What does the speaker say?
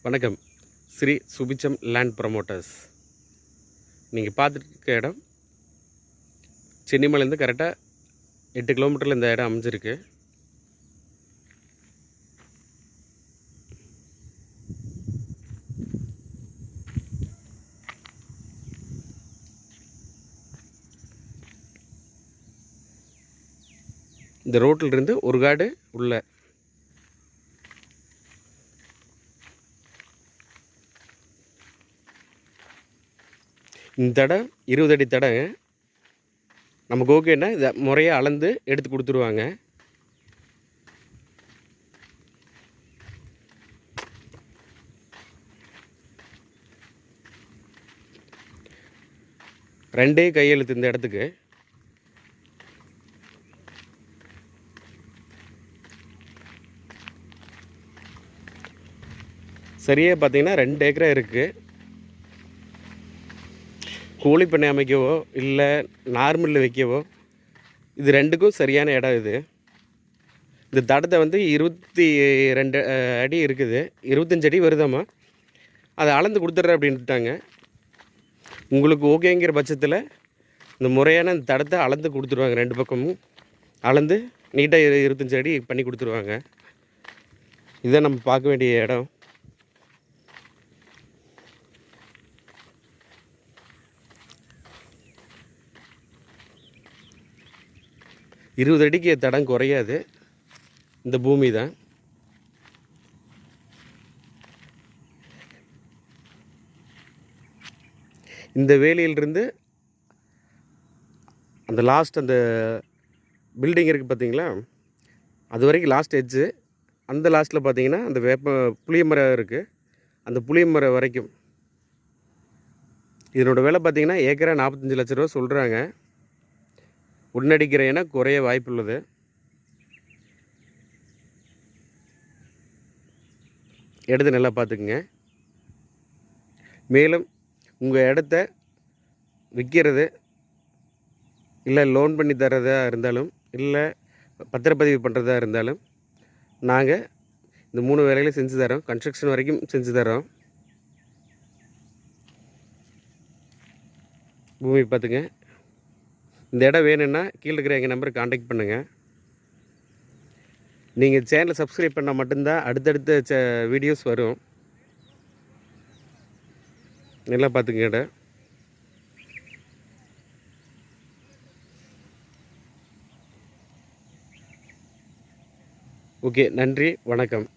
வணக்கம். Shri Subicham land promoters. நீங்கள் பார்த்துட்டு இருக்க இடம் சென்னிமலைலேருந்து கரெக்டாக 8 கிலோமீட்டரில் இந்த இடம் அமைஞ்சிருக்கு. இந்த ரோட்டிலிருந்து ஒரு காடு உள்ள இந்த தடம் 20 அடி தடம். நமக்கு ஓகேன்னா இதை முறையாக அளந்து எடுத்து கொடுத்துருவாங்க. ரெண்டே கையெழுத்து இந்த இடத்துக்கு. சரியாக பார்த்தீங்கன்னா 2 ஏக்கரா இருக்குது. கோழி பண்ணை அமைக்கவோ இல்லை நார்மலில் வைக்கவோ இது ரெண்டுக்கும் சரியான இடம் இது. இந்த தடத்தை 22 அடி இருக்குது, 25 அடி வருதாம்மா. அதை அளந்து கொடுத்துட்றேன் அப்படின்ட்டாங்க. உங்களுக்கு ஓகேங்கிற பட்சத்தில் இந்த முறையான இந்த தடத்தை அளந்து கொடுத்துருவாங்க. 2 பக்கமும் அளந்து நீட்டாக 25 அடி பண்ணி கொடுத்துருவாங்க. இதுதான் நம்ம பார்க்க வேண்டிய இடம். இருபது அடிக்கு தடம் குறையாது. இந்த பூமி தான். இந்த வேலியிலிருந்து அந்த லாஸ்ட் அந்த பில்டிங் இருக்குது பார்த்தீங்களா, அது வரைக்கும் லாஸ்ட் எட்ஜு. அந்த லாஸ்ட்டில் பார்த்தீங்கன்னா அந்த புளிய மரம் இருக்குது. அந்த புளிய மரம் வரைக்கும் இதனோட விலை பார்த்தீங்கன்னா ஏக்கரா 45 லட்ச ரூபா சொல்கிறாங்க. உடனடிக்கிறையினா குறைய வாய்ப்புள்ளது. இடத்த நல்லா பார்த்துக்குங்க. மேலும் உங்கள் இடத்த விற்கிறது இல்லை லோன் பண்ணி தர்றதா இருந்தாலும் இல்லை பத்திரப்பதிவு பண்ணுறதா இருந்தாலும் நாங்கள் இந்த 3 வேலைகளையும் செஞ்சு தரோம். கன்ஸ்ட்ரக்ஷன் வரைக்கும் செஞ்சு தரோம். பூமி பார்த்துங்க. இந்த இடம் வேணும்னா கீழே இருக்கிற எங்கள் நம்பருக்கு காண்டாக்ட் பண்ணுங்கள். நீங்கள் சேனலை சப்ஸ்கிரைப் பண்ணால் மட்டும்தான் அடுத்தடுத்த வீடியோஸ் வரும். நல்லா பார்த்துங்க இடம். ஓகே, நன்றி, வணக்கம்.